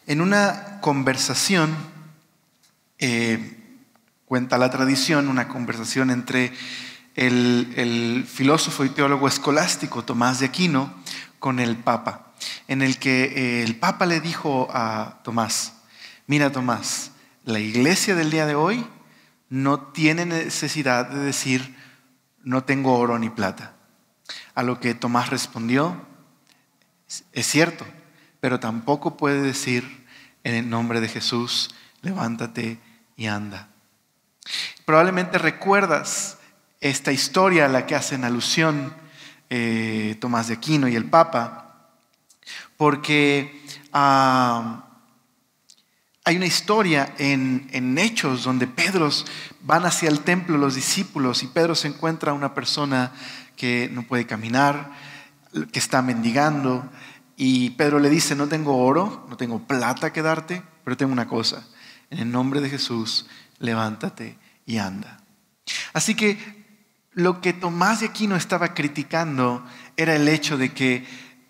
En una conversación, cuenta la tradición, una conversación entre el filósofo y teólogo escolástico Tomás de Aquino con el Papa, en el que el Papa le dijo a Tomás: mira, Tomás, la iglesia del día de hoy no tiene necesidad de decir no tengo oro ni plata. A lo que Tomás respondió: es cierto, pero tampoco puede decir en el nombre de Jesús, levántate y anda. Probablemente recuerdas esta historia a la que hacen alusión Tomás de Aquino y el Papa, porque hay una historia en Hechos donde van hacia el templo los discípulos y Pedro se encuentra a una persona que no puede caminar, que está mendigando, y Pedro le dice: no tengo oro, no tengo plata que darte, pero tengo una cosa: en el nombre de Jesús, levántate y anda. Así que lo que Tomás de Aquino estaba criticando era el hecho de que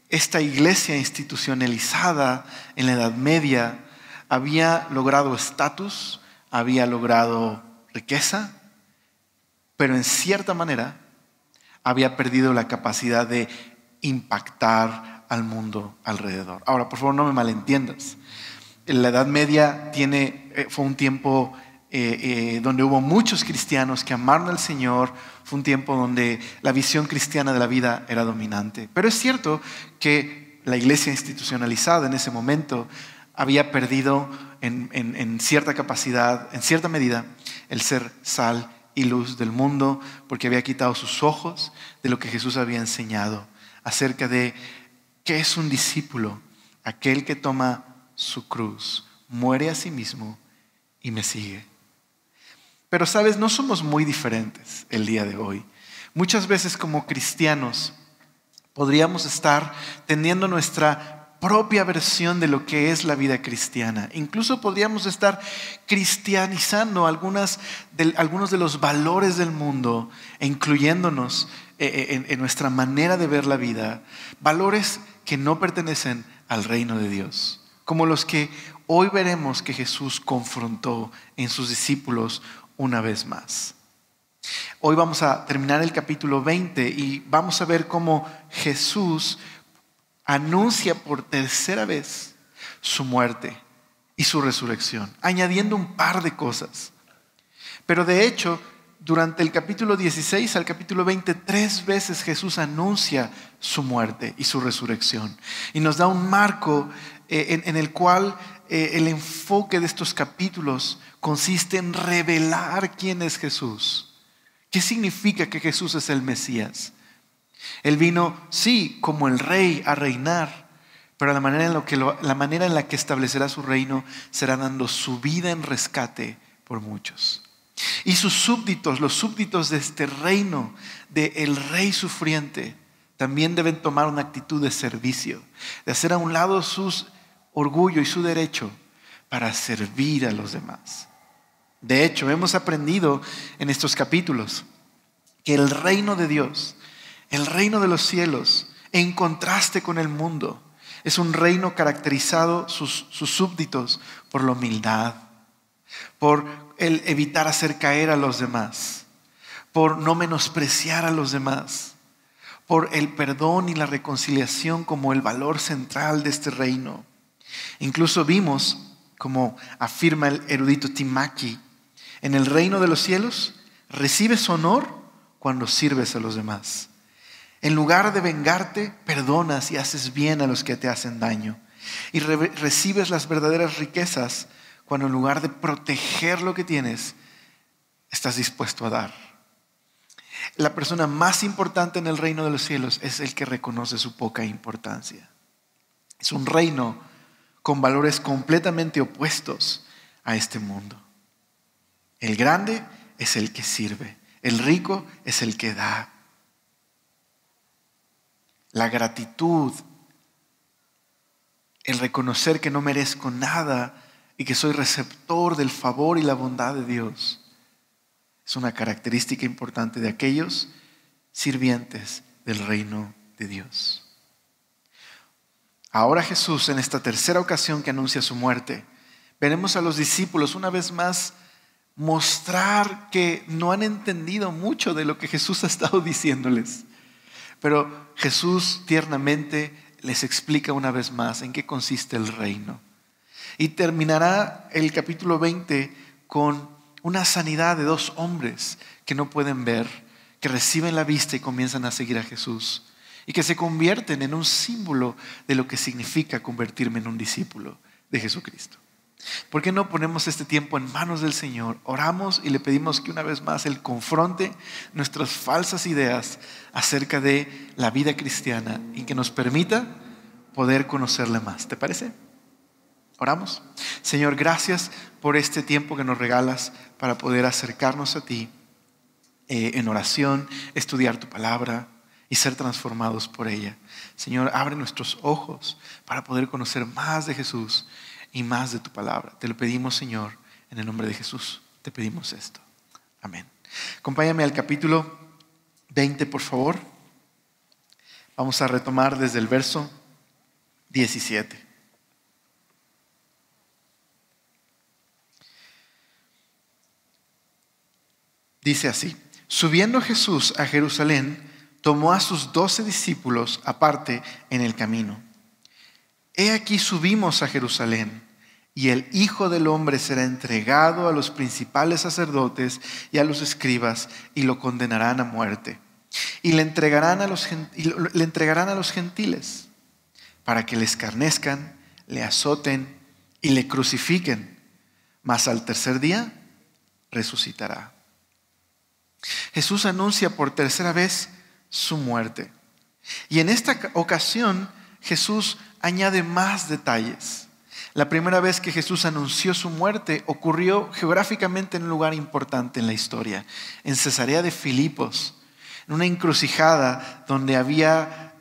esta iglesia institucionalizada en la Edad Media había logrado estatus, había logrado riqueza, pero en cierta manera había perdido la capacidad de impactar al mundo alrededor. Ahora, por favor, no me malentiendas. La Edad Media fue un tiempo donde hubo muchos cristianos que amaron al Señor. Fue un tiempo donde la visión cristiana de la vida era dominante. Pero es cierto que la iglesia institucionalizada en ese momento había perdido en cierta capacidad, en cierta medida, el ser sal y luz del mundo, porque había quitado sus ojos de lo que Jesús había enseñado acerca de qué es un discípulo: aquel que toma su cruz, muere a sí mismo y me sigue. Pero sabes, no somos muy diferentes el día de hoy. Muchas veces como cristianos podríamos estar teniendo nuestra propia versión de lo que es la vida cristiana. Incluso podríamos estar cristianizando algunos de los valores del mundo e incluyéndonos en nuestra manera de ver la vida, valores que no pertenecen al reino de Dios, como los que hoy veremos que Jesús confrontó en sus discípulos una vez más. Hoy vamos a terminar el capítulo 20 y vamos a ver cómo Jesús anuncia por tercera vez su muerte y su resurrección, añadiendo un par de cosas. Pero de hecho, durante el capítulo 16 al capítulo 20, 3 veces Jesús anuncia su muerte y su resurrección. Y nos da un marco en el cual el enfoque de estos capítulos consiste en revelar quién es Jesús. ¿Qué significa que Jesús es el Mesías? Él vino, sí, como el rey a reinar, pero la manera en la que establecerá su reino será dando su vida en rescate por muchos. Y sus súbditos, los súbditos de este reino, del rey sufriente, también deben tomar una actitud de servicio, de hacer a un lado su orgullo y su derecho para servir a los demás. De hecho, hemos aprendido en estos capítulos que el reino de Dios, el reino de los cielos, en contraste con el mundo, es un reino caracterizado, sus súbditos, por la humildad, por el evitar hacer caer a los demás, por no menospreciar a los demás, por el perdón y la reconciliación como el valor central de este reino. Incluso vimos, como afirma el erudito Tim Mackie, en el reino de los cielos recibes honor cuando sirves a los demás. En lugar de vengarte, perdonas y haces bien a los que te hacen daño. Y recibes las verdaderas riquezas cuando en lugar de proteger lo que tienes, estás dispuesto a dar. La persona más importante en el reino de los cielos es el que reconoce su poca importancia. Es un reino con valores completamente opuestos a este mundo. El grande es el que sirve, el rico es el que da. La gratitud, el reconocer que no merezco nada y que soy receptor del favor y la bondad de Dios, es una característica importante de aquellos sirvientes del reino de Dios. Ahora Jesús, en esta tercera ocasión que anuncia su muerte, veremos a los discípulos una vez más mostrar que no han entendido mucho de lo que Jesús ha estado diciéndoles. Pero Jesús tiernamente les explica una vez más en qué consiste el reino. Y terminará el capítulo 20 con una sanidad de 2 hombres que no pueden ver, que reciben la vista y comienzan a seguir a Jesús. Y que se convierten en un símbolo de lo que significa convertirme en un discípulo de Jesucristo. ¿Por qué no ponemos este tiempo en manos del Señor? Oramos y le pedimos que una vez más Él confronte nuestras falsas ideas acerca de la vida cristiana y que nos permita poder conocerle más. ¿Te parece? Oramos. Señor, gracias por este tiempo que nos regalas para poder acercarnos a ti en oración, estudiar tu palabra y ser transformados por ella. Señor, abre nuestros ojos para poder conocer más de Jesús y más de tu palabra. Te lo pedimos, Señor, en el nombre de Jesús. Te pedimos esto. Amén. Acompáñame al capítulo 20, por favor. Vamos a retomar desde el verso 17. Dice así: subiendo Jesús a Jerusalén, tomó a sus 12 discípulos aparte en el camino. He aquí subimos a Jerusalén, y el Hijo del Hombre será entregado a los principales sacerdotes y a los escribas, y lo condenarán a muerte. Y le entregarán a los gentiles, para que le escarnezcan, le azoten y le crucifiquen. Mas al tercer día resucitará. Jesús anuncia por tercera vez su muerte. Y en esta ocasión Jesús añade más detalles. La primera vez que Jesús anunció su muerte ocurrió geográficamente en un lugar importante en la historia, en Cesarea de Filipos, en una encrucijada donde había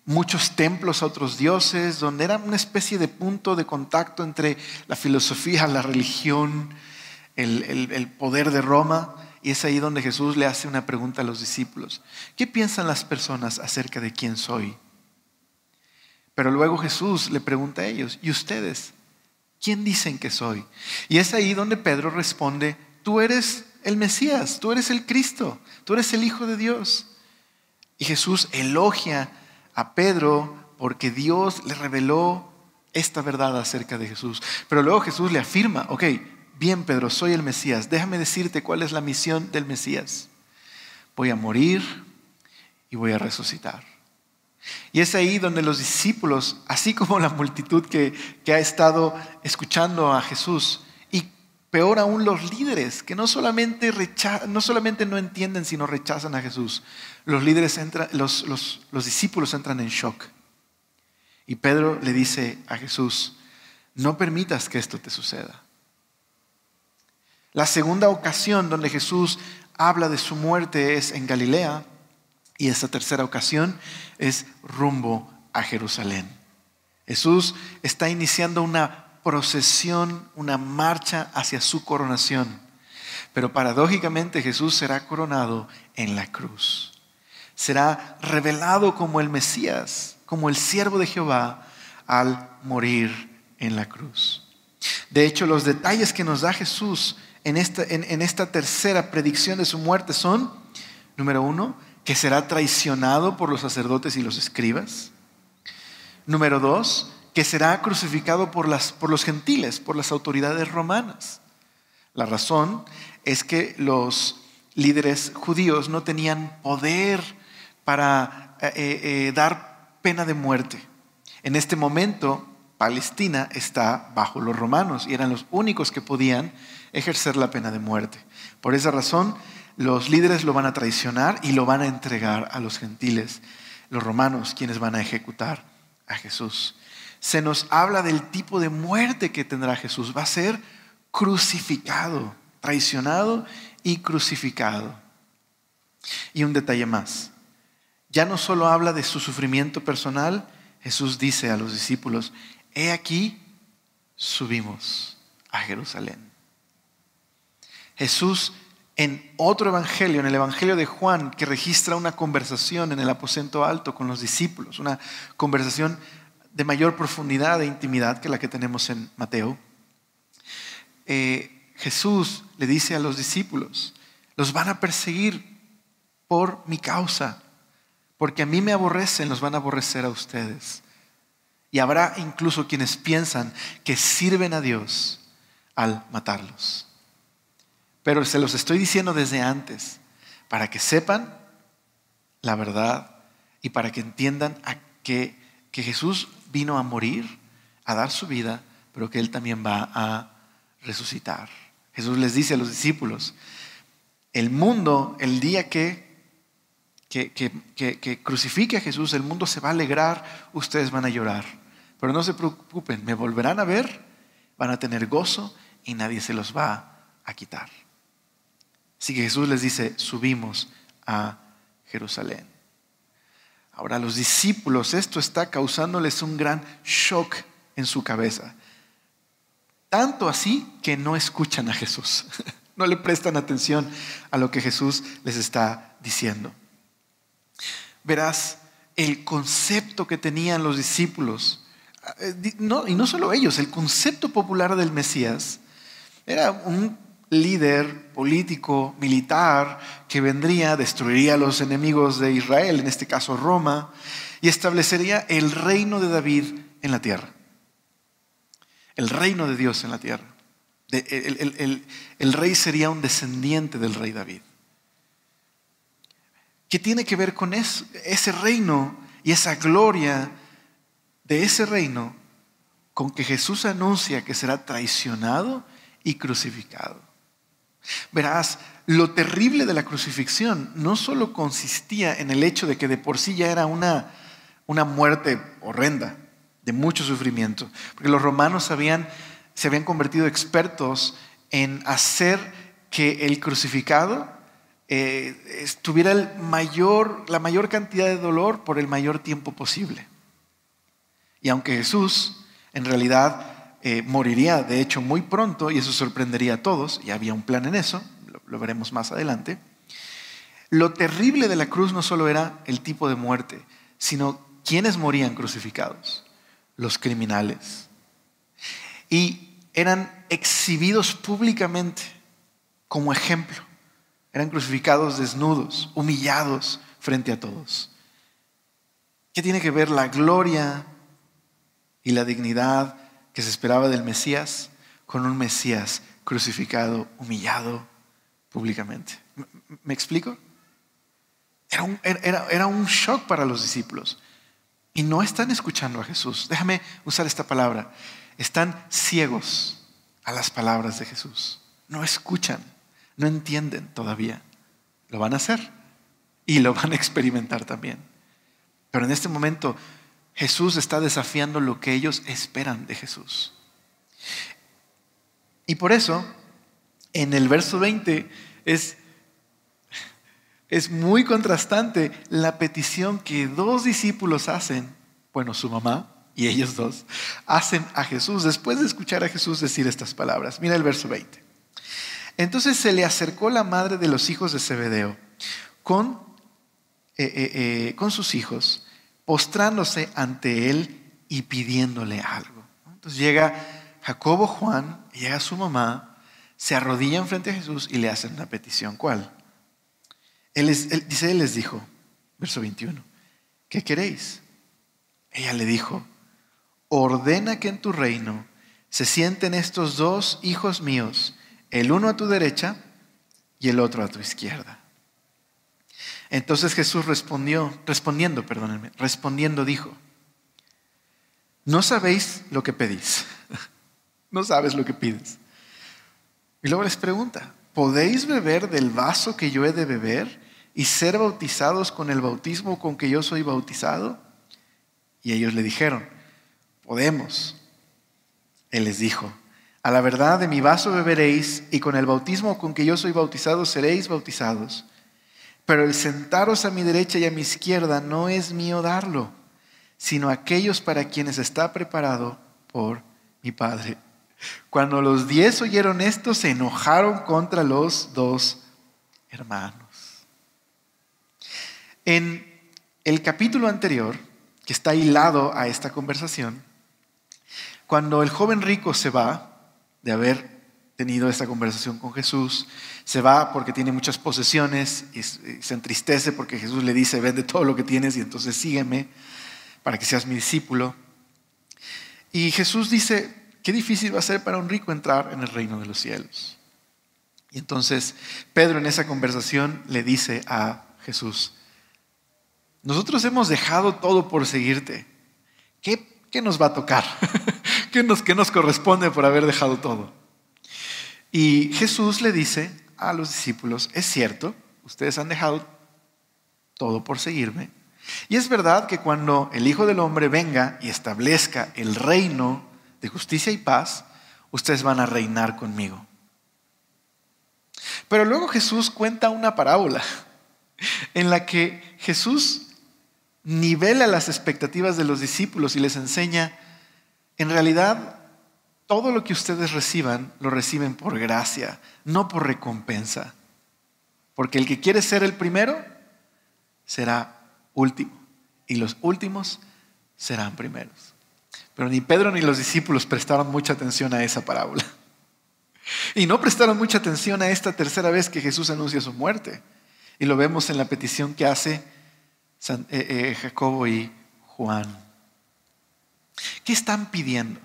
muchos templos a otros dioses, donde era una especie de punto de contacto entre la filosofía, la religión, el poder de Roma. Y es ahí donde Jesús le hace una pregunta a los discípulos: ¿qué piensan las personas acerca de quién soy? Pero luego Jesús le pregunta a ellos: ¿y ustedes? ¿Quién dicen que soy? Y es ahí donde Pedro responde: tú eres el Mesías, tú eres el Cristo, tú eres el Hijo de Dios. Y Jesús elogia a Pedro porque Dios le reveló esta verdad acerca de Jesús. Pero luego Jesús le afirma: ok, bien Pedro, soy el Mesías. Déjame decirte cuál es la misión del Mesías. Voy a morir y voy a resucitar. Y es ahí donde los discípulos, así como la multitud que ha estado escuchando a Jesús, y peor aún los líderes, que no solamente no entienden, sino rechazan a Jesús. Los discípulos entran en shock. Y Pedro le dice a Jesús: no permitas que esto te suceda. La segunda ocasión donde Jesús habla de su muerte es en Galilea, y esta tercera ocasión es rumbo a Jerusalén. Jesús está iniciando una procesión, una marcha hacia su coronación. Pero paradójicamente Jesús será coronado en la cruz. Será revelado como el Mesías, como el siervo de Jehová, al morir en la cruz. De hecho, los detalles que nos da Jesús en esta tercera predicción de su muerte son: número 1, que será traicionado por los sacerdotes y los escribas. Número 2, que será crucificado por los gentiles, por las autoridades romanas. La razón es que los líderes judíos no tenían poder para dar pena de muerte. En este momento, Palestina está bajo los romanos y eran los únicos que podían ejercer la pena de muerte. Por esa razón, los líderes lo van a traicionar y lo van a entregar a los gentiles, los romanos, quienes van a ejecutar a Jesús. Se nos habla del tipo de muerte que tendrá Jesús. Va a ser crucificado, traicionado y crucificado. Y un detalle más: ya no solo habla de su sufrimiento personal. Jesús dice a los discípulos: he aquí, subimos a Jerusalén. Jesús En otro evangelio, en el evangelio de Juan, que registra una conversación en el aposento alto con los discípulos, una conversación de mayor profundidad e intimidad que la que tenemos en Mateo, Jesús le dice a los discípulos: los van a perseguir por mi causa, porque a mí me aborrecen, los van a aborrecer a ustedes. Y habrá incluso quienes piensan que sirven a Dios al matarlos. Pero se los estoy diciendo desde antes, para que sepan la verdad y para que entiendan que Jesús vino a morir, a dar su vida, pero que Él también va a resucitar. Jesús les dice a los discípulos: el mundo, el día que crucifique a Jesús, el mundo se va a alegrar, ustedes van a llorar. Pero no se preocupen, me volverán a ver, van a tener gozo y nadie se los va a quitar. Así que Jesús les dice: subimos a Jerusalén. Ahora, a los discípulos esto está causándoles un gran shock en su cabeza. Tanto así que no escuchan a Jesús. No le prestan atención a lo que Jesús les está diciendo. Verás, el concepto que tenían los discípulos, y no solo ellos, el concepto popular del Mesías era un líder político, militar, que vendría, destruiría a los enemigos de Israel, en este caso Roma, y establecería el reino de David en la tierra. El reino de Dios en la tierra. El rey sería un descendiente del rey David. ¿Qué tiene que ver con eso? Ese reino y esa gloria de ese reino con que Jesús anuncia que será traicionado y crucificado? Verás, lo terrible de la crucifixión no solo consistía en el hecho de que de por sí ya era una muerte horrenda, de mucho sufrimiento, porque los romanos se habían convertido expertos en hacer que el crucificado tuviera la mayor cantidad de dolor por el mayor tiempo posible. Y aunque Jesús en realidad moriría de hecho muy pronto, y eso sorprendería a todos, y había un plan en eso, lo veremos más adelante, lo terrible de la cruz no solo era el tipo de muerte, sino quiénes morían crucificados: los criminales. Y eran exhibidos públicamente como ejemplo. Eran crucificados desnudos, humillados frente a todos. ¿Qué tiene que ver la gloria y la dignidad que se esperaba del Mesías con un Mesías crucificado, humillado públicamente? ¿Me explico? Era un shock para los discípulos. Y no están escuchando a Jesús. Déjame usar esta palabra. Están ciegos a las palabras de Jesús. No escuchan, no entienden todavía. Lo van a hacer y lo van a experimentar también. Pero en este momento Jesús está desafiando lo que ellos esperan de Jesús. Y por eso, en el verso 20 es muy contrastante la petición que dos discípulos hacen, bueno, su mamá y ellos dos, hacen a Jesús después de escuchar a Jesús decir estas palabras. Mira el verso 20. Entonces se le acercó la madre de los hijos de Zebedeo con sus hijos, postrándose ante él y pidiéndole algo. Entonces llega Jacobo, Juan, llega su mamá, se arrodillan frente a Jesús y le hacen una petición. ¿Cuál? Él les dijo, verso 21, ¿qué queréis? Ella le dijo, ordena que en tu reino se sienten estos dos hijos míos, el uno a tu derecha y el otro a tu izquierda. Entonces Jesús respondiendo dijo, no sabéis lo que pedís. No sabes lo que pides. Y luego les pregunta, ¿podéis beber del vaso que yo he de beber y ser bautizados con el bautismo con que yo soy bautizado? Y ellos le dijeron, podemos. Él les dijo, a la verdad de mi vaso beberéis y con el bautismo con que yo soy bautizado seréis bautizados. Pero el sentaros a mi derecha y a mi izquierda no es mío darlo, sino aquellos para quienes está preparado por mi Padre. Cuando los 10 oyeron esto, se enojaron contra los dos hermanos. En el capítulo anterior, que está hilado a esta conversación, cuando el joven rico se va de haber tenido esta conversación con Jesús, se va porque tiene muchas posesiones y se entristece porque Jesús le dice: vende todo lo que tienes y entonces sígueme para que seas mi discípulo. Y Jesús dice: qué difícil va a ser para un rico entrar en el reino de los cielos. Y entonces Pedro en esa conversación le dice a Jesús: nosotros hemos dejado todo por seguirte. ¿Qué nos va a tocar? ¿Qué nos corresponde por haber dejado todo? Y Jesús le dice a los discípulos: es cierto, ustedes han dejado todo por seguirme. Y es verdad que cuando el Hijo del Hombre venga y establezca el reino de justicia y paz, ustedes van a reinar conmigo. Pero luego Jesús cuenta una parábola en la que Jesús nivela las expectativas de los discípulos y les enseña: en realidad, todo lo que ustedes reciban, lo reciben por gracia, no por recompensa. Porque el que quiere ser el primero, será último. Y los últimos serán primeros. Pero ni Pedro ni los discípulos prestaron mucha atención a esa parábola. Y no prestaron mucha atención a esta tercera vez que Jesús anuncia su muerte. Y lo vemos en la petición que hace Jacobo y Juan. ¿Qué están pidiendo?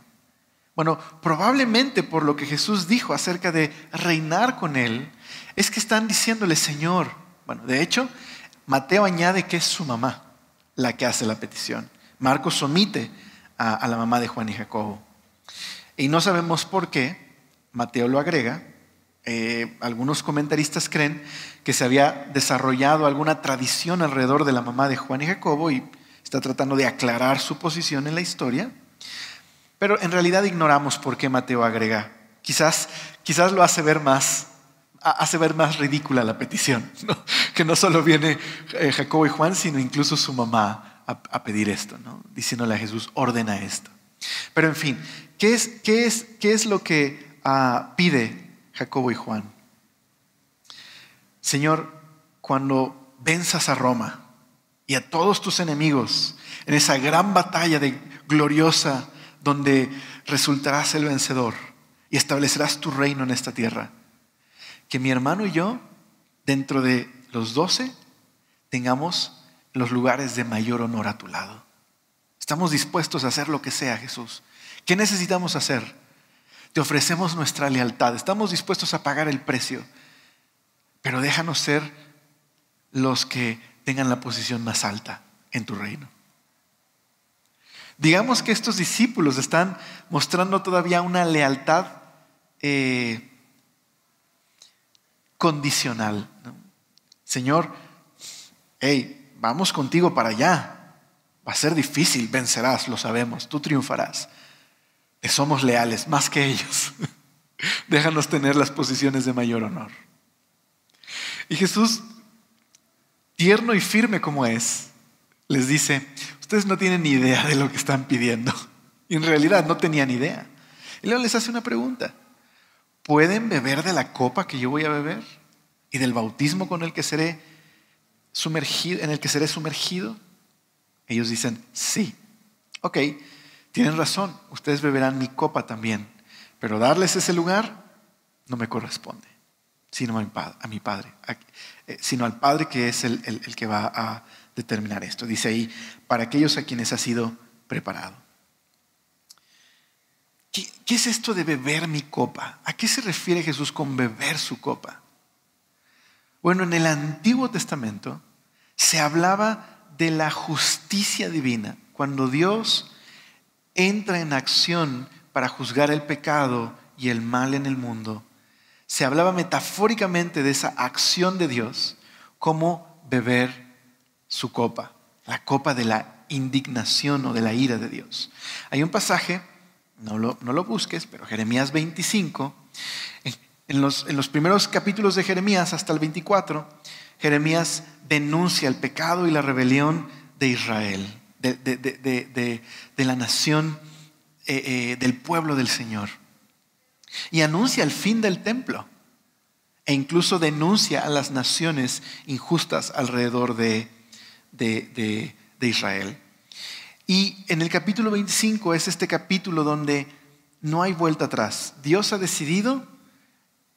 Bueno, probablemente por lo que Jesús dijo acerca de reinar con Él, es que están diciéndole: Señor. Bueno, de hecho, Mateo añade que es su mamá la que hace la petición. Marcos omite a la mamá de Juan y Jacobo. Y no sabemos por qué. Mateo lo agrega. Algunos comentaristas creen que se había desarrollado alguna tradición alrededor de la mamá de Juan y Jacobo y está tratando de aclarar su posición en la historia. Pero en realidad ignoramos por qué Mateo agrega. Quizás lo hace ver más ridícula la petición, ¿no? Que no solo viene Jacobo y Juan, sino incluso su mamá a pedir esto, ¿no? Diciéndole a Jesús: ordena esto. Pero en fin, ¿qué es lo que pide Jacobo y Juan? Señor, cuando venzas a Roma y a todos tus enemigos en esa gran batalla gloriosa donde resultarás el vencedor y establecerás tu reino en esta tierra, que mi hermano y yo, dentro de los 12, tengamos los lugares de mayor honor a tu lado. Estamos dispuestos a hacer lo que sea, Jesús. ¿Qué necesitamos hacer? Te ofrecemos nuestra lealtad. Estamos dispuestos a pagar el precio. Pero déjanos ser los que tengan la posición más alta en tu reino. Digamos que estos discípulos están mostrando todavía una lealtad condicional, ¿no? Señor, vamos contigo para allá. Va a ser difícil, vencerás, lo sabemos, tú triunfarás. Te somos leales más que ellos. Déjanos tener las posiciones de mayor honor. Y Jesús, tierno y firme como es, les dice: ustedes no tienen ni idea de lo que están pidiendo. Y en realidad no tenían idea. Y luego les hace una pregunta: ¿pueden beber de la copa que yo voy a beber? ¿Y del bautismo con el que seré sumergido, en el que seré sumergido? Ellos dicen: sí. Ok, tienen razón, ustedes beberán mi copa también. Pero darles ese lugar no me corresponde, sino a mi Padre, sino al Padre, que es el que va a determinar esto. Dice ahí: para aquellos a quienes ha sido preparado. ¿Qué es esto de beber mi copa? ¿A qué se refiere Jesús con beber su copa? Bueno, en el Antiguo Testamento se hablaba de la justicia divina. Cuando Dios entra en acción para juzgar el pecado y el mal en el mundo, se hablaba metafóricamente de esa acción de Dios como beber su copa, la copa de la indignación o de la ira de Dios. Hay un pasaje, no lo busques, pero Jeremías 25, en los primeros capítulos de Jeremías hasta el 24, Jeremías denuncia el pecado y la rebelión de Israel, de la nación, del pueblo del Señor. Y anuncia el fin del templo. e incluso denuncia a las naciones injustas alrededor de Israel. Y en el capítulo 25 es este capítulo donde no hay vuelta atrás. Dios ha decidido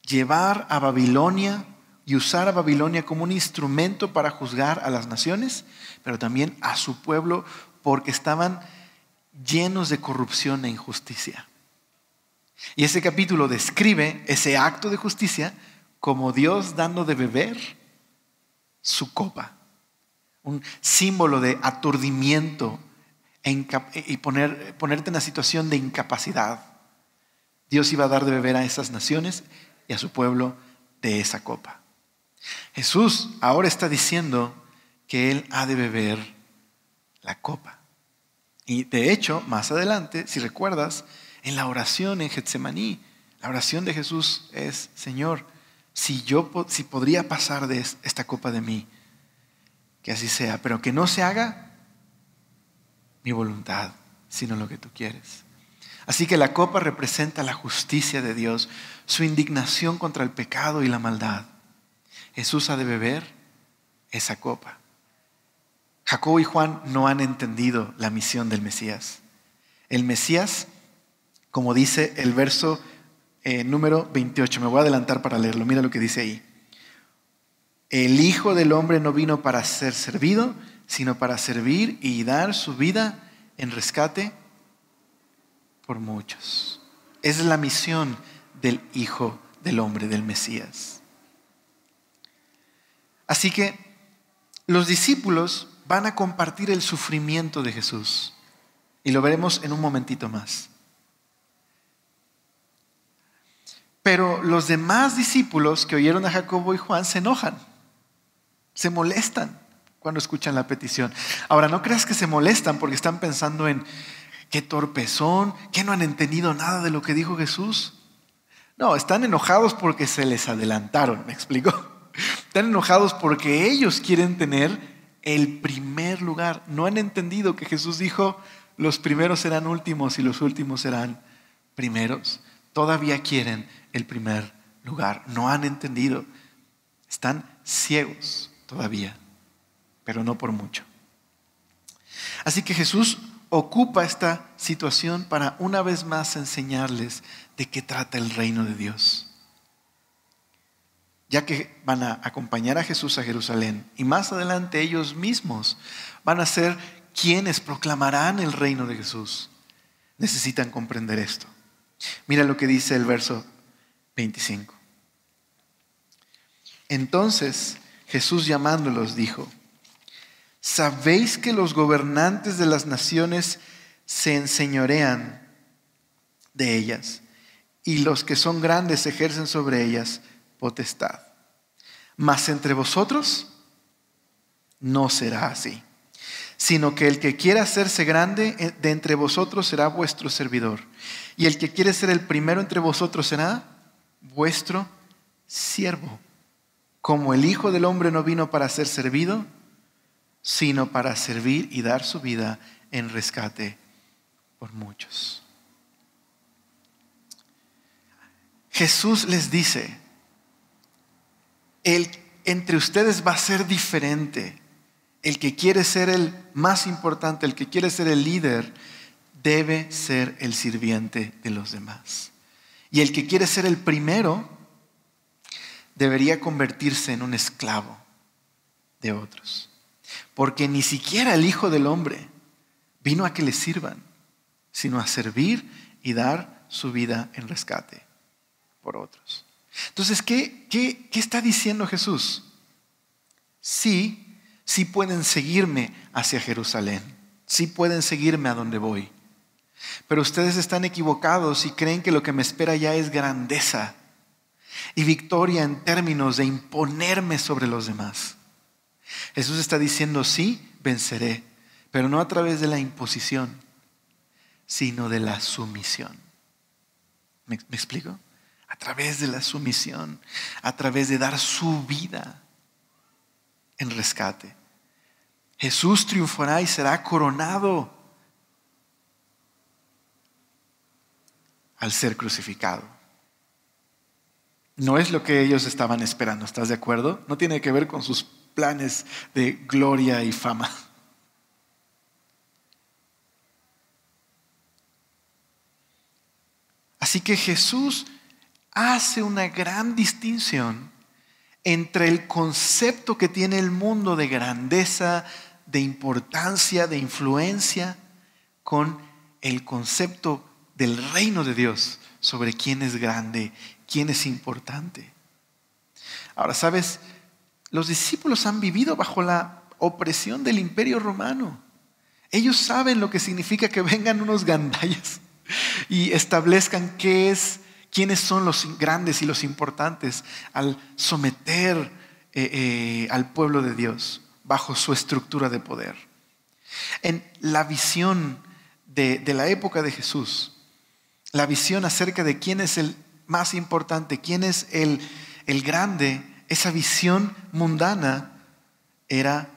llevar a Babilonia y usar a Babilonia como un instrumento para juzgar a las naciones, pero también a su pueblo, porque estaban llenos de corrupción e injusticia. Y ese capítulo describe ese acto de justicia como Dios dando de beber su copa, un símbolo de aturdimiento y ponerte en una situación de incapacidad. Dios iba a dar de beber a esas naciones y a su pueblo de esa copa. Jesús ahora está diciendo que Él ha de beber la copa. Y de hecho, más adelante, si recuerdas, en la oración en Getsemaní, la oración de Jesús es: Señor, si podría pasar de esta copa de mí, que así sea, pero que no se haga mi voluntad, sino lo que tú quieres. Así que la copa representa la justicia de Dios, su indignación contra el pecado y la maldad. Jesús ha de beber esa copa. Jacobo y Juan no han entendido la misión del Mesías. El Mesías, como dice el verso número 28, me voy a adelantar para leerlo, mira lo que dice ahí. El Hijo del Hombre no vino para ser servido, sino para servir y dar su vida en rescate por muchos. Esa es la misión del Hijo del Hombre, del Mesías. Así que los discípulos van a compartir el sufrimiento de Jesús. Y lo veremos en un momentito más. Pero los demás discípulos que oyeron a Jacobo y Juan se enojan, se molestan cuando escuchan la petición. Ahora, no creas que se molestan porque están pensando en qué torpes son, que no han entendido nada de lo que dijo Jesús. No, están enojados porque se les adelantaron, ¿me explico? Están enojados porque ellos quieren tener el primer lugar. No han entendido que Jesús dijo: los primeros serán últimos y los últimos serán primeros. Todavía quieren el primer lugar. No han entendido. Están ciegos todavía, pero no por mucho. Así que Jesús ocupa esta situación para una vez más enseñarles de qué trata el reino de Dios. Ya que van a acompañar a Jesús a Jerusalén y más adelante ellos mismos van a ser quienes proclamarán el reino de Jesús, necesitan comprender esto. Mira lo que dice el verso 25. Entonces Jesús, llamándolos, dijo: ¿sabéis que los gobernantes de las naciones se enseñorean de ellas y los que son grandes ejercen sobre ellas potestad? Mas entre vosotros no será así, sino que el que quiera hacerse grande de entre vosotros será vuestro servidor, y el que quiere ser el primero entre vosotros será vuestro siervo. Como el Hijo del Hombre no vino para ser servido, sino para servir y dar su vida en rescate por muchos. Jesús les dice: entre ustedes va a ser diferente. El que quiere ser el más importante, el que quiere ser el líder, debe ser el sirviente de los demás. Y el que quiere ser el primero debería convertirse en un esclavo de otros. Porque ni siquiera el Hijo del Hombre vino a que le sirvan, sino a servir y dar su vida en rescate por otros. Entonces, ¿qué está diciendo Jesús? Sí pueden seguirme hacia Jerusalén, sí pueden seguirme a donde voy, pero ustedes están equivocados y creen que lo que me espera ya es grandeza y victoria en términos de imponerme sobre los demás. Jesús está diciendo: sí, venceré, pero no a través de la imposición, sino de la sumisión. ¿Me explico? A través de la sumisión, a través de dar su vida en rescate. Jesús triunfará y será coronado al ser crucificado. No es lo que ellos estaban esperando, ¿estás de acuerdo? No tiene que ver con sus planes de gloria y fama. Así que Jesús hace una gran distinción entre el concepto que tiene el mundo de grandeza, de importancia, de influencia, con el concepto del reino de Dios sobre quién es grande, quién es importante. Ahora, ¿sabes? Los discípulos han vivido bajo la opresión del Imperio Romano. Ellos saben lo que significa que vengan unos gandallas y establezcan quiénes son los grandes y los importantes al someter al pueblo de Dios bajo su estructura de poder. En la visión de la época de Jesús, la visión acerca de quién es el más importante, quién es el grande, esa visión mundana era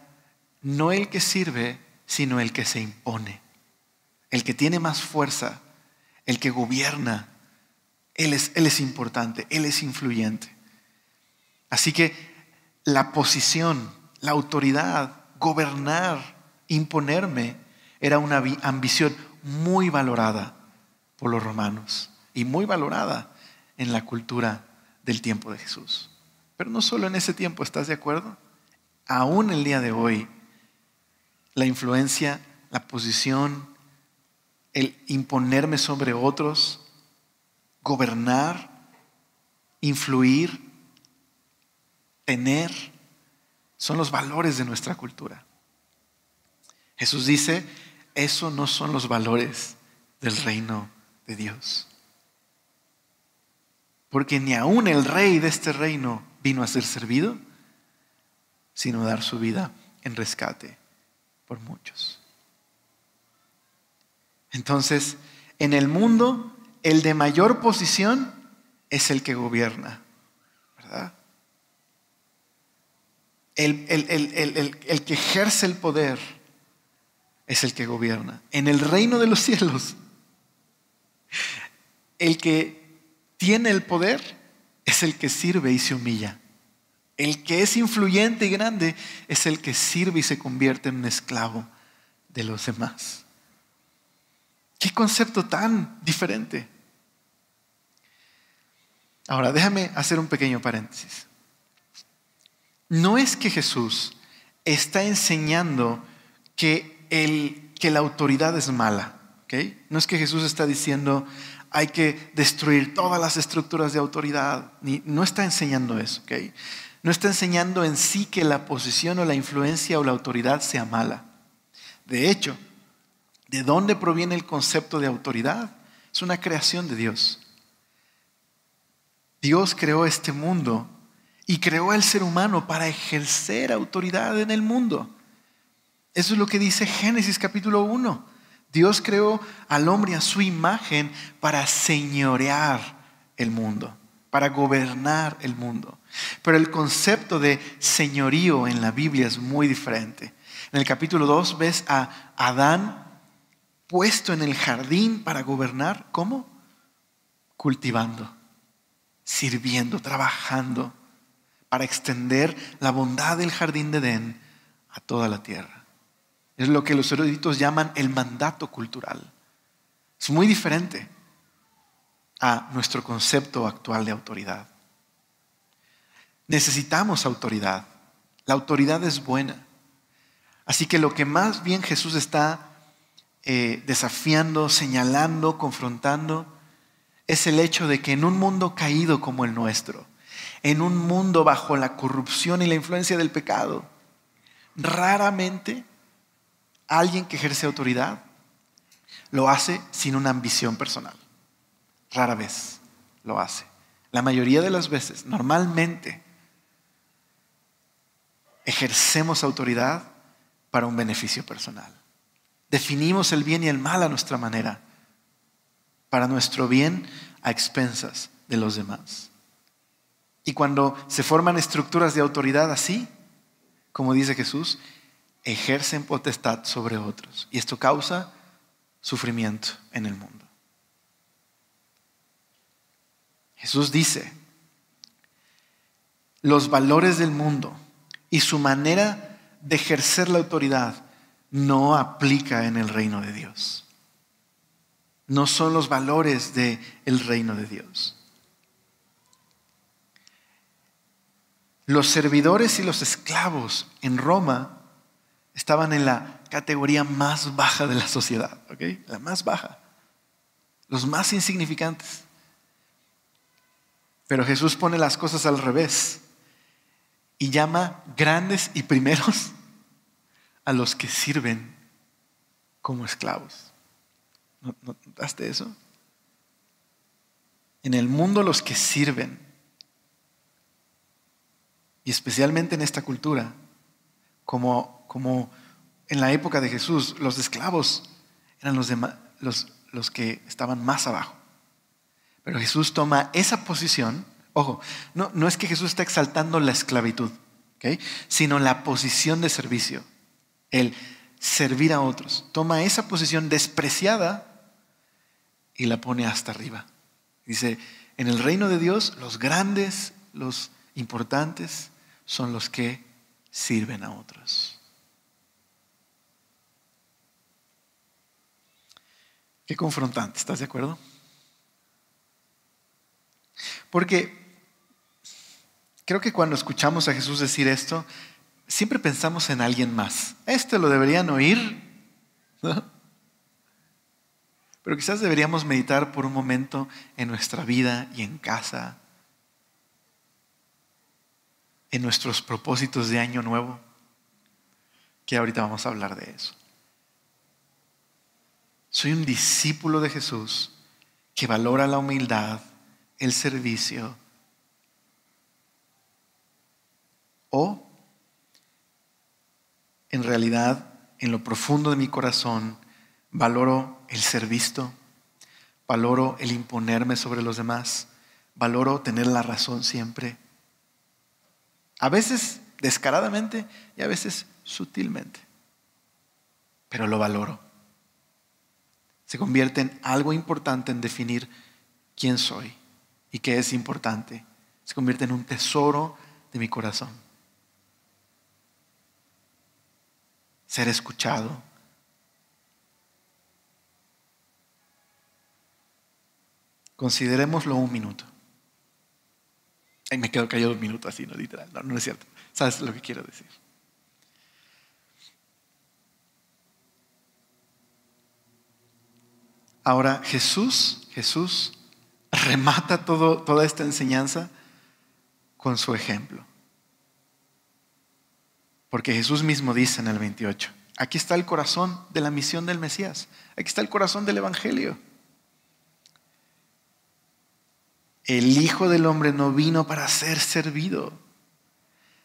no el que sirve, sino el que se impone, el que tiene más fuerza, el que gobierna. Él es importante, Él es influyente. Así que la posición, la autoridad, gobernar, imponerme, era una ambición muy valorada por los romanos y muy valorada en la cultura del tiempo de Jesús. Pero no solo en ese tiempo, ¿estás de acuerdo? Aún el día de hoy, la influencia, la posición, el imponerme sobre otros, gobernar, influir, tener, son los valores de nuestra cultura. Jesús dice, esos no son los valores del reino de Dios. Porque ni aún el rey de este reino vino a ser servido, sino a dar su vida en rescate por muchos. Entonces, en el mundo, el de mayor posición es el que gobierna, ¿verdad? El que ejerce el poder es el que gobierna. En el reino de los cielos, el que tiene el poder es el que sirve y se humilla. El que es influyente y grande es el que sirve y se convierte en un esclavo de los demás. ¿Qué concepto tan diferente? Ahora, déjame hacer un pequeño paréntesis. No es que Jesús está enseñando que la autoridad es mala, ¿ok? No es que Jesús está diciendo hay que destruir todas las estructuras de autoridad. No está enseñando eso, ¿ok? No está enseñando en sí que la posición o la influencia o la autoridad sea mala. De hecho, ¿de dónde proviene el concepto de autoridad? Es una creación de Dios. Dios creó este mundo y creó al ser humano para ejercer autoridad en el mundo. Eso es lo que dice Génesis capítulo 1. Dios creó al hombre a su imagen para señorear el mundo, para gobernar el mundo. Pero el concepto de señorío en la Biblia es muy diferente. En el capítulo 2 ves a Adán puesto en el jardín para gobernar. ¿Cómo? Cultivando, sirviendo, trabajando para extender la bondad del jardín de Edén a toda la tierra. Es lo que los eruditos llaman el mandato cultural. Es muy diferente a nuestro concepto actual de autoridad. Necesitamos autoridad. La autoridad es buena. Así que lo que más bien Jesús está desafiando, señalando, confrontando, es el hecho de que en un mundo caído como el nuestro, en un mundo bajo la corrupción y la influencia del pecado, raramente alguien que ejerce autoridad lo hace sin una ambición personal. Rara vez lo hace. La mayoría de las veces, normalmente, ejercemos autoridad para un beneficio personal. Definimos el bien y el mal a nuestra manera, para nuestro bien a expensas de los demás. Y cuando se forman estructuras de autoridad así, como dice Jesús, ejercen potestad sobre otros. Y esto causa sufrimiento en el mundo. Jesús dice los valores del mundo y su manera de ejercer la autoridad no aplica en el reino de Dios. No son los valores del reino de Dios. Los servidores y los esclavos en Roma estaban en la categoría más baja de la sociedad, ¿ok? La más baja. Los más insignificantes. Pero Jesús pone las cosas al revés y llama grandes y primeros a los que sirven como esclavos. ¿No notaste eso? En el mundo los que sirven, y especialmente en esta cultura, como en la época de Jesús, los esclavos eran los que estaban más abajo. Pero Jesús toma esa posición. Ojo, no es que Jesús está exaltando la esclavitud, ¿okay? Sino la posición de servicio, el servir a otros. Toma esa posición despreciada y la pone hasta arriba. Dice, en el reino de Dios, los grandes, los importantes, son los que sirven a otros. Qué confrontante, ¿estás de acuerdo? Porque creo que cuando escuchamos a Jesús decir esto, siempre pensamos en alguien más. Esto lo deberían oír, ¿no? Pero quizás deberíamos meditar por un momento en nuestra vida y en casa, en nuestros propósitos de año nuevo, que ahorita vamos a hablar de eso. Soy un discípulo de Jesús que valora la humildad, el servicio, o en realidad en lo profundo de mi corazón valoro el ser visto, valoro el imponerme sobre los demás, valoro tener la razón siempre, a veces descaradamente y a veces sutilmente, pero lo valoro. Se convierte en algo importante en definir quién soy y qué es importante. Se convierte en un tesoro de mi corazón. Ser escuchado. Considerémoslo un minuto. Ay, me quedo callado un minuto así, no literal. No es cierto. ¿Sabes lo que quiero decir? Ahora Jesús remata toda esta enseñanza con su ejemplo. Porque Jesús mismo dice en el 28, aquí está el corazón de la misión del Mesías, aquí está el corazón del Evangelio. El Hijo del Hombre no vino para ser servido,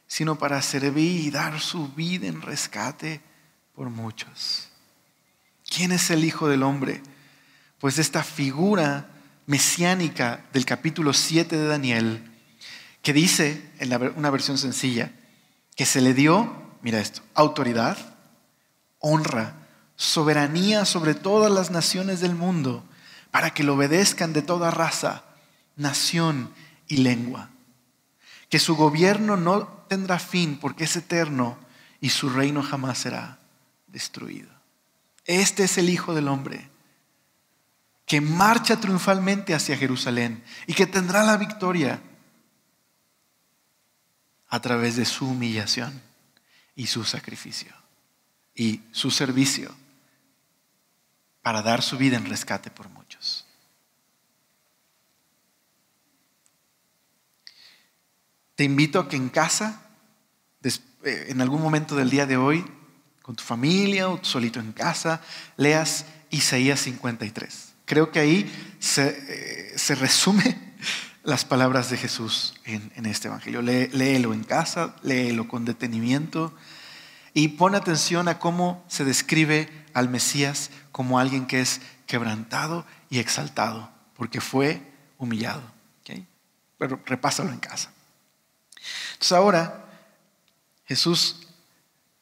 sino para servir y dar su vida en rescate por muchos. ¿Quién es el Hijo del Hombre? Pues esta figura mesiánica del capítulo 7 de Daniel, que dice, en una versión sencilla, que se le dio, mira esto, autoridad, honra, soberanía sobre todas las naciones del mundo, para que lo obedezcan de toda raza, nación y lengua. Que su gobierno no tendrá fin porque es eterno y su reino jamás será destruido. Este es el Hijo del Hombre, que marcha triunfalmente hacia Jerusalén y que tendrá la victoria a través de su humillación y su sacrificio y su servicio para dar su vida en rescate por muchos. Te invito a que en casa, en algún momento del día de hoy, con tu familia o solito en casa, leas Isaías 53. Creo que ahí se resume las palabras de Jesús en este evangelio. Léelo en casa, léelo con detenimiento y pon atención a cómo se describe al Mesías como alguien que es quebrantado y exaltado, porque fue humillado. ¿Okay? Pero repásalo en casa. Entonces ahora Jesús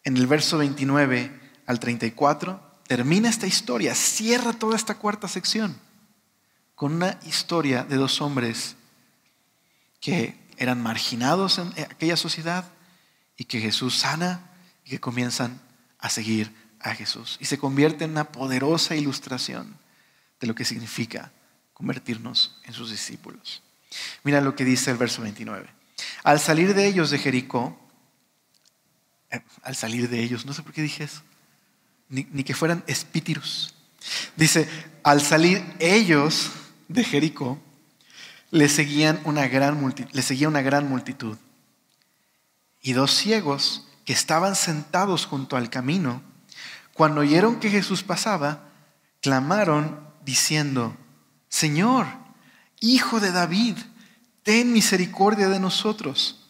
en el verso 29 al 34 termina esta historia, cierra toda esta cuarta sección con una historia de dos hombres que eran marginados en aquella sociedad y que Jesús sana y que comienzan a seguir a Jesús. Y se convierte en una poderosa ilustración de lo que significa convertirnos en sus discípulos. Mira lo que dice el verso 29. Al salir de ellos de Jericó, no sé por qué dije eso, ni que fueran espíritus. Dice, al salir ellos de Jericó, le seguía una gran multitud. Y dos ciegos que estaban sentados junto al camino, cuando oyeron que Jesús pasaba, clamaron diciendo, Señor, Hijo de David, ten misericordia de nosotros.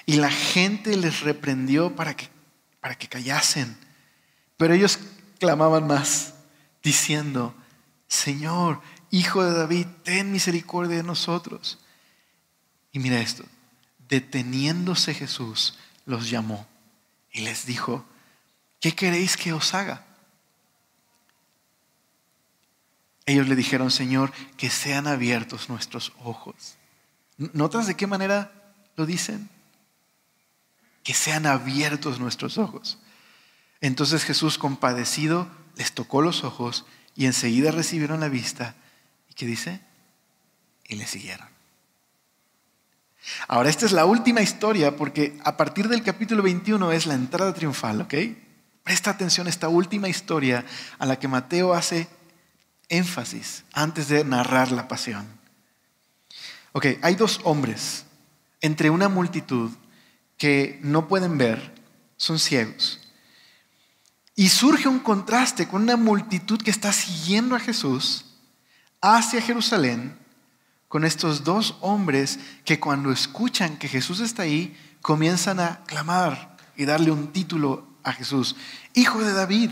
Y la gente les reprendió para que callasen. Pero ellos clamaban más, diciendo, Señor, Hijo de David, ten misericordia de nosotros. Y mira esto, deteniéndose Jesús, los llamó y les dijo, ¿qué queréis que os haga? Ellos le dijeron, Señor, que sean abiertos nuestros ojos. ¿Notas de qué manera lo dicen? Que sean abiertos nuestros ojos. Entonces Jesús, compadecido, les tocó los ojos y enseguida recibieron la vista. ¿Y qué dice? Y le siguieron. Ahora, esta es la última historia porque a partir del capítulo 21 es la entrada triunfal, ¿ok? Presta atención a esta última historia a la que Mateo hace énfasis antes de narrar la pasión. Ok, hay dos hombres entre una multitud que no pueden ver, son ciegos. Y surge un contraste con una multitud que está siguiendo a Jesús hacia Jerusalén, con estos dos hombres que cuando escuchan que Jesús está ahí, comienzan a clamar y darle un título a Jesús. Hijo de David,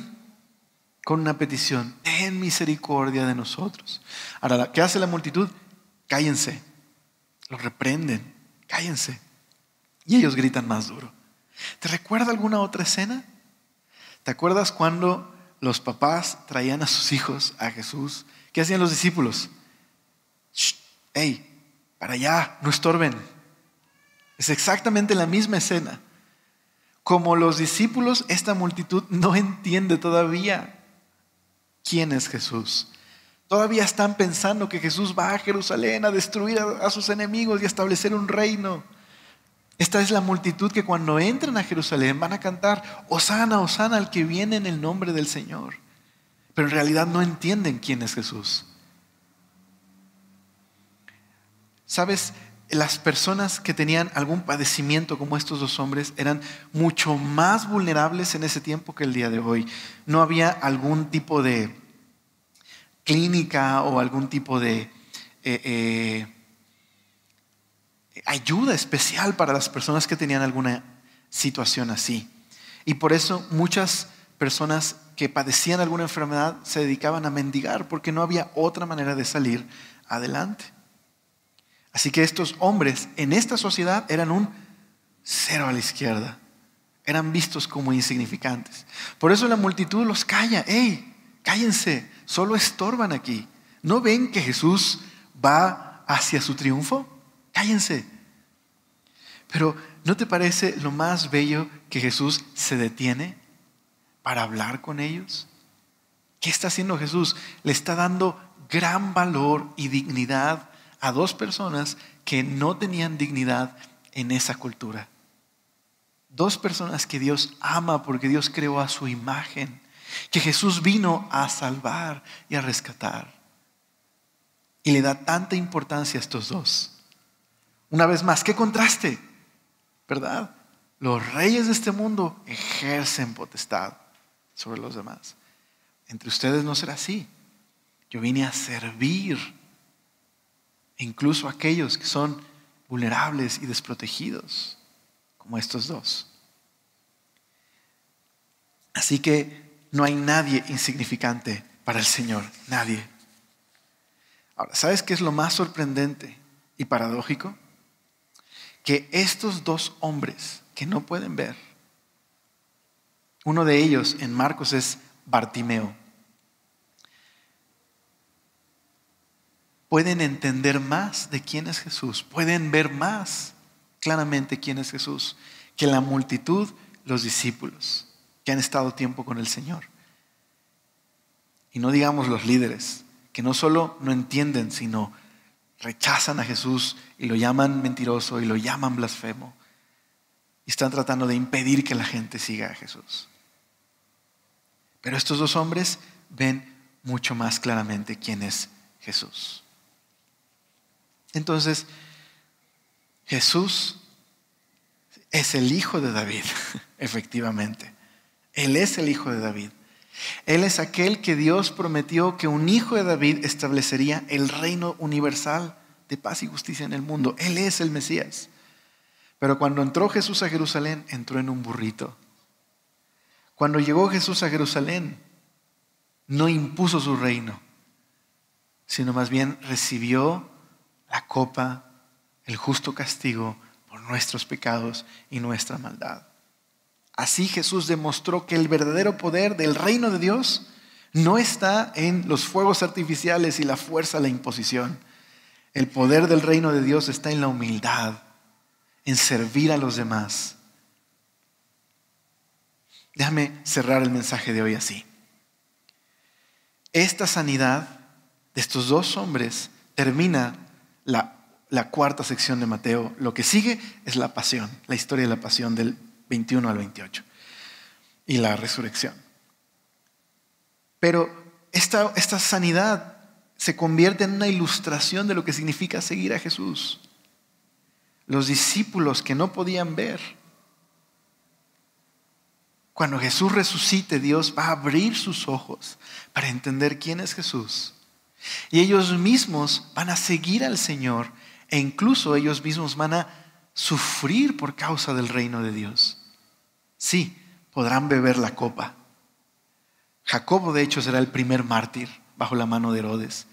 con una petición, ten misericordia de nosotros. Ahora, ¿qué hace la multitud? Cállense, los reprenden, cállense. Y ellos gritan más duro. ¿Te recuerda alguna otra escena? ¿Te acuerdas cuando los papás traían a sus hijos a Jesús? ¿Qué hacían los discípulos? ¡Shh! ¡Ey! Para allá, no estorben. Es exactamente la misma escena. Como los discípulos, esta multitud no entiende todavía quién es Jesús. Todavía están pensando que Jesús va a Jerusalén a destruir a sus enemigos y a establecer un reino. Esta es la multitud que cuando entran a Jerusalén van a cantar Hosana, Hosana al que viene en el nombre del Señor. Pero en realidad no entienden quién es Jesús. ¿Sabes? Las personas que tenían algún padecimiento como estos dos hombres eran mucho más vulnerables en ese tiempo que el día de hoy. No había algún tipo de clínica o algún tipo de ayuda especial para las personas que tenían alguna situación así. Y por eso muchas personas que padecían alguna enfermedad se dedicaban a mendigar porque no había otra manera de salir adelante. Así que estos hombres en esta sociedad eran un cero a la izquierda. Eran vistos como insignificantes. Por eso la multitud los calla. ¡Ey! Cállense, solo estorban aquí. ¿No ven que Jesús va hacia su triunfo? Cállense. Pero ¿no te parece lo más bello que Jesús se detiene para hablar con ellos? ¿Qué está haciendo Jesús? Le está dando gran valor y dignidad a dos personas que no tenían dignidad en esa cultura. Dos personas que Dios ama porque Dios creó a su imagen, que Jesús vino a salvar y a rescatar. Y le da tanta importancia a estos dos. Una vez más, qué contraste, ¿verdad? Los reyes de este mundo ejercen potestad sobre los demás. Entre ustedes no será así. Yo vine a servir. Incluso aquellos que son vulnerables y desprotegidos, como estos dos. Así que no hay nadie insignificante para el Señor, nadie. Ahora, ¿sabes qué es lo más sorprendente y paradójico? Que estos dos hombres que no pueden ver, uno de ellos en Marcos es Bartimeo, pueden entender más de quién es Jesús, pueden ver más claramente quién es Jesús que la multitud, los discípulos que han estado tiempo con el Señor. Y no digamos los líderes, que no solo no entienden, sino rechazan a Jesús y lo llaman mentiroso y lo llaman blasfemo. Y están tratando de impedir que la gente siga a Jesús. Pero estos dos hombres ven mucho más claramente quién es Jesús. Entonces, Jesús es el hijo de David, efectivamente. Él es el hijo de David. Él es aquel que Dios prometió que un hijo de David establecería el reino universal de paz y justicia en el mundo. Él es el Mesías. Pero cuando entró Jesús a Jerusalén, entró en un burrito. Cuando llegó Jesús a Jerusalén, no impuso su reino, sino más bien recibió la copa, el justo castigo por nuestros pecados y nuestra maldad. Así Jesús demostró que el verdadero poder del reino de Dios no está en los fuegos artificiales y la fuerza, la imposición. El poder del reino de Dios está en la humildad, en servir a los demás. Déjame cerrar el mensaje de hoy así. Esta sanidad de estos dos hombres termina la cuarta sección de Mateo. Lo que sigue es la pasión, la historia de la pasión del 21 al 28 y la resurrección. Pero esta sanidad se convierte en una ilustración de lo que significa seguir a Jesús. Los discípulos que no podían ver, cuando Jesús resucite, Dios va a abrir sus ojos para entender quién es Jesús. Y ellos mismos van a seguir al Señor e incluso ellos mismos van a sufrir por causa del reino de Dios. Sí, podrán beber la copa. Jacobo, de hecho, será el primer mártir bajo la mano de Herodes.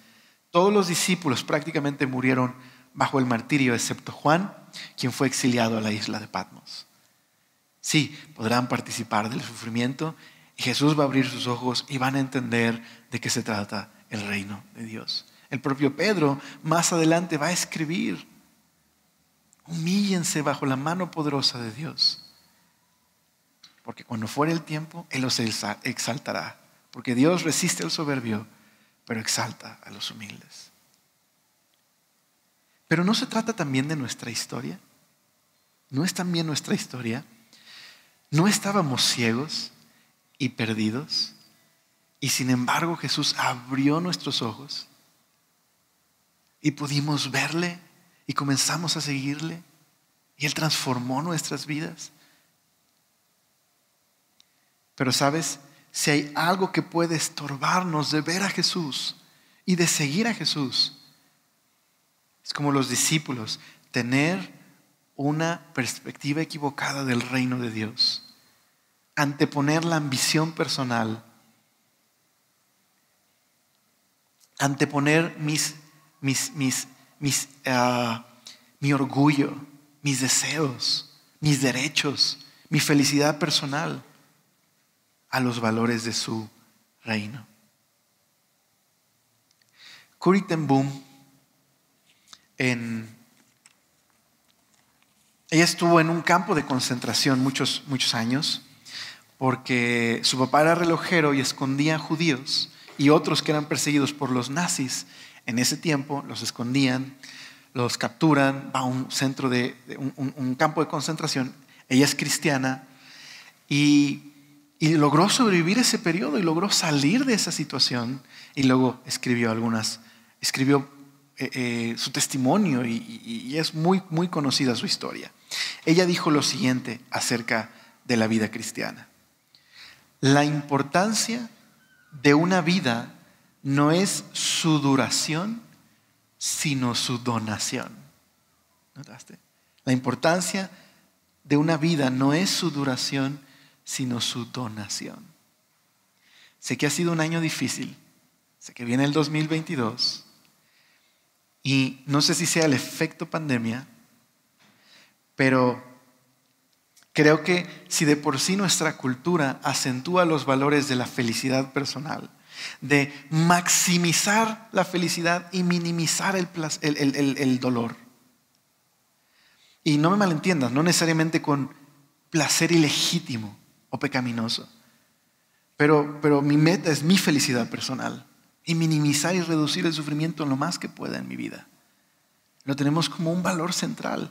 Todos los discípulos prácticamente murieron bajo el martirio, excepto Juan, quien fue exiliado a la isla de Patmos. Sí, podrán participar del sufrimiento y Jesús va a abrir sus ojos y van a entender de qué se trata el reino de Dios. El propio Pedro más adelante va a escribir: humíllense bajo la mano poderosa de Dios, porque cuando fuere el tiempo, Él los exaltará. Porque Dios resiste al soberbio, pero exalta a los humildes. Pero ¿no se trata también de nuestra historia? ¿No es también nuestra historia? ¿No estábamos ciegos y perdidos? Y sin embargo Jesús abrió nuestros ojos y pudimos verle y comenzamos a seguirle y Él transformó nuestras vidas. Pero ¿sabes? Si hay algo que puede estorbarnos de ver a Jesús y de seguir a Jesús, es como los discípulos, tener una perspectiva equivocada del reino de Dios, anteponer la ambición personal, anteponer mi orgullo, mis deseos, mis derechos, mi felicidad personal a los valores de su reino. Corrie ten Boom, ella estuvo en un campo de concentración muchos años porque su papá era relojero y escondía judíos y otros que eran perseguidos por los nazis. En ese tiempo los escondían, los capturan, va a un centro un campo de concentración. Ella es cristiana y logró sobrevivir ese periodo y logró salir de esa situación y luego escribió su testimonio y es muy, muy conocida su historia. Ella dijo lo siguiente acerca de la vida cristiana: la importancia de una vida no es su duración, sino su donación. ¿Notaste? La importancia de una vida no es su duración, sino su donación. Sé que ha sido un año difícil, sé que viene el 2022 y no sé si sea el efecto pandemia, pero creo que si de por sí nuestra cultura acentúa los valores de la felicidad personal, de maximizar la felicidad y minimizar el dolor, Y no me malentiendas, no necesariamente con placer ilegítimo o pecaminoso. Pero mi meta es mi felicidad personal y minimizar y reducir el sufrimiento en lo más que pueda en mi vida. Lo tenemos como un valor central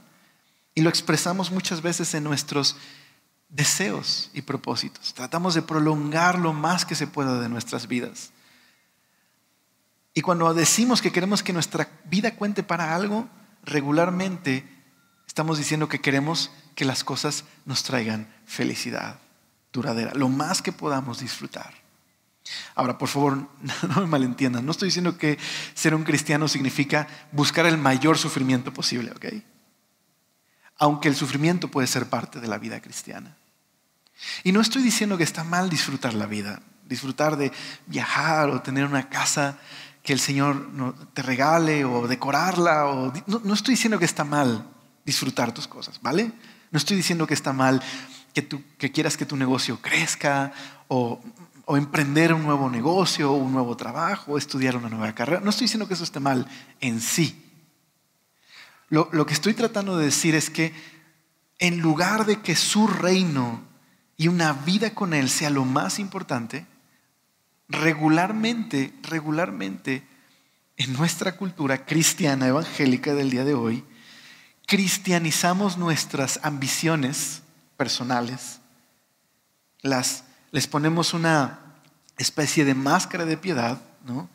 y lo expresamos muchas veces en nuestros deseos y propósitos. Tratamos de prolongar lo más que se pueda de nuestras vidas. Y cuando decimos que queremos que nuestra vida cuente para algo, regularmente estamos diciendo que queremos que las cosas nos traigan felicidad duradera, lo más que podamos disfrutar. Ahora, por favor, no me malentiendan. No estoy diciendo que ser un cristiano significa buscar el mayor sufrimiento posible, ¿ok? Aunque el sufrimiento puede ser parte de la vida cristiana. Y no estoy diciendo que está mal disfrutar la vida, disfrutar de viajar o tener una casa que el Señor te regale o decorarla. No estoy diciendo que está mal disfrutar tus cosas, ¿vale? No estoy diciendo que está mal que quieras que tu negocio crezca o emprender un nuevo negocio, o un nuevo trabajo, o estudiar una nueva carrera. No estoy diciendo que eso esté mal en sí. Lo que estoy tratando de decir es que en lugar de que su reino y una vida con Él sea lo más importante, regularmente en nuestra cultura cristiana evangélica del día de hoy, cristianizamos nuestras ambiciones personales, les ponemos una especie de máscara de piedad, ¿no?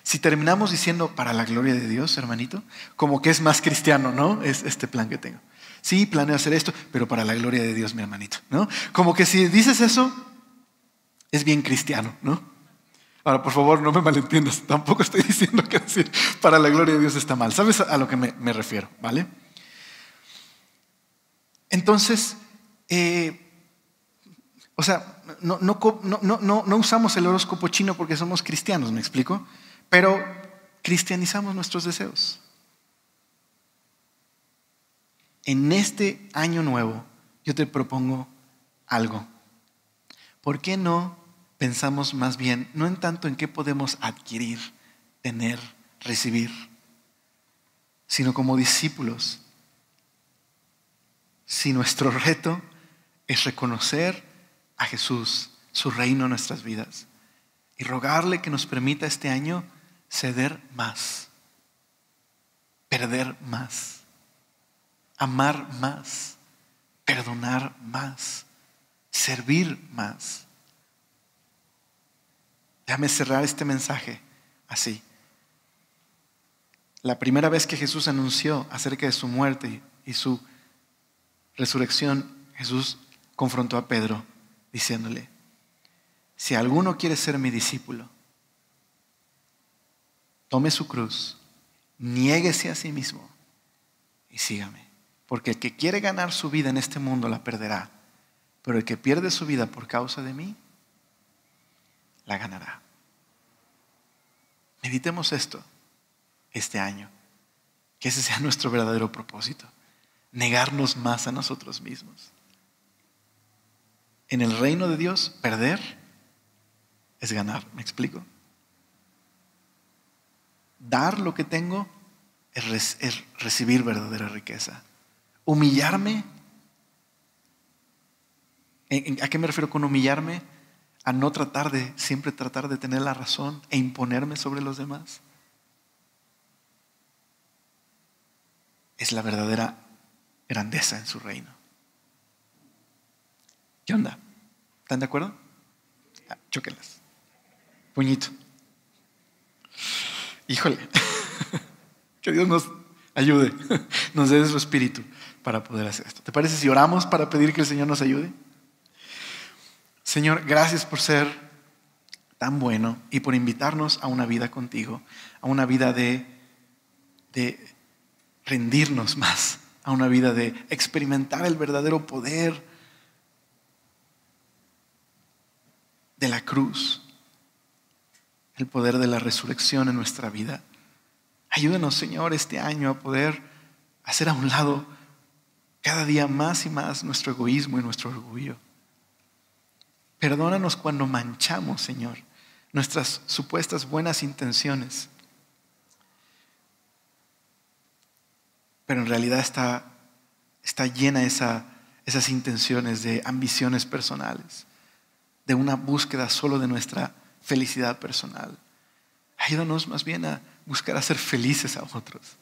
Si terminamos diciendo para la gloria de Dios, hermanito, como que es más cristiano, ¿no? Es este plan que tengo. Sí, planeo hacer esto, pero para la gloria de Dios, mi hermanito, ¿no? Como que si dices eso, es bien cristiano, ¿no? Ahora, por favor, no me malentiendas. Tampoco estoy diciendo que decir para la gloria de Dios está mal. ¿Sabes a lo que me refiero? ¿Vale? Entonces, no usamos el horóscopo chino porque somos cristianos, ¿me explico? Pero cristianizamos nuestros deseos. En este año nuevo, yo te propongo algo. ¿Por qué no pensamos más bien, no en tanto en qué podemos adquirir, tener, recibir, sino como discípulos? Si nuestro reto es reconocer a Jesús, su reino en nuestras vidas, y rogarle que nos permita este año ceder más, perder más, amar más, perdonar más, servir más. Déjame cerrar este mensaje así. La primera vez que Jesús anunció acerca de su muerte y su resurrección, Jesús confrontó a Pedro diciéndole: si alguno quiere ser mi discípulo, tome su cruz, niéguese a sí mismo y sígame. Porque el que quiere ganar su vida en este mundo la perderá, pero el que pierde su vida por causa de mí, la ganará. Meditemos esto este año, que ese sea nuestro verdadero propósito. Negarnos más a nosotros mismos. En el reino de Dios, perder es ganar. ¿Me explico? Dar lo que tengo es recibir verdadera riqueza. Humillarme. ¿A qué me refiero con humillarme? A no siempre tratar de tener la razón e imponerme sobre los demás. Es la verdadera grandeza en su reino. ¿Qué onda? ¿Están de acuerdo? Chóquenlas. Puñito. Híjole. Que Dios nos ayude, nos dé su espíritu para poder hacer esto. ¿Te parece si oramos para pedir que el Señor nos ayude? Señor, gracias por ser tan bueno y por invitarnos a una vida contigo, a una vida de rendirnos más, a una vida de experimentar el verdadero poder de la cruz, el poder de la resurrección en nuestra vida. Ayúdanos, Señor, este año a poder hacer a un lado cada día más y más nuestro egoísmo y nuestro orgullo. Perdónanos cuando manchamos, Señor, nuestras supuestas buenas intenciones, pero en realidad está llena esas intenciones de ambiciones personales, de una búsqueda solo de nuestra felicidad personal. Ayúdanos más bien a buscar hacer felices a otros,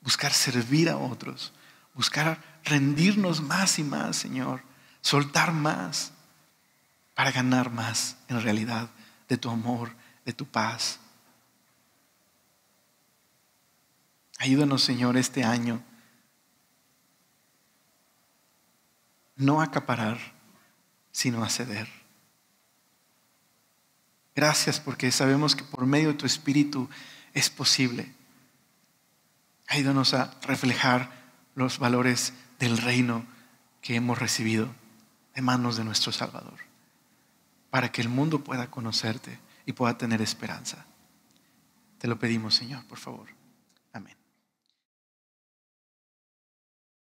buscar servir a otros, buscar rendirnos más y más, Señor, soltar más para ganar más en realidad de tu amor, de tu paz. Ayúdanos, Señor, este año no a acaparar, sino a ceder. Gracias porque sabemos que por medio de tu Espíritu es posible. Ayúdanos a reflejar los valores del reino que hemos recibido de manos de nuestro Salvador, para que el mundo pueda conocerte y pueda tener esperanza. Te lo pedimos, Señor, por favor.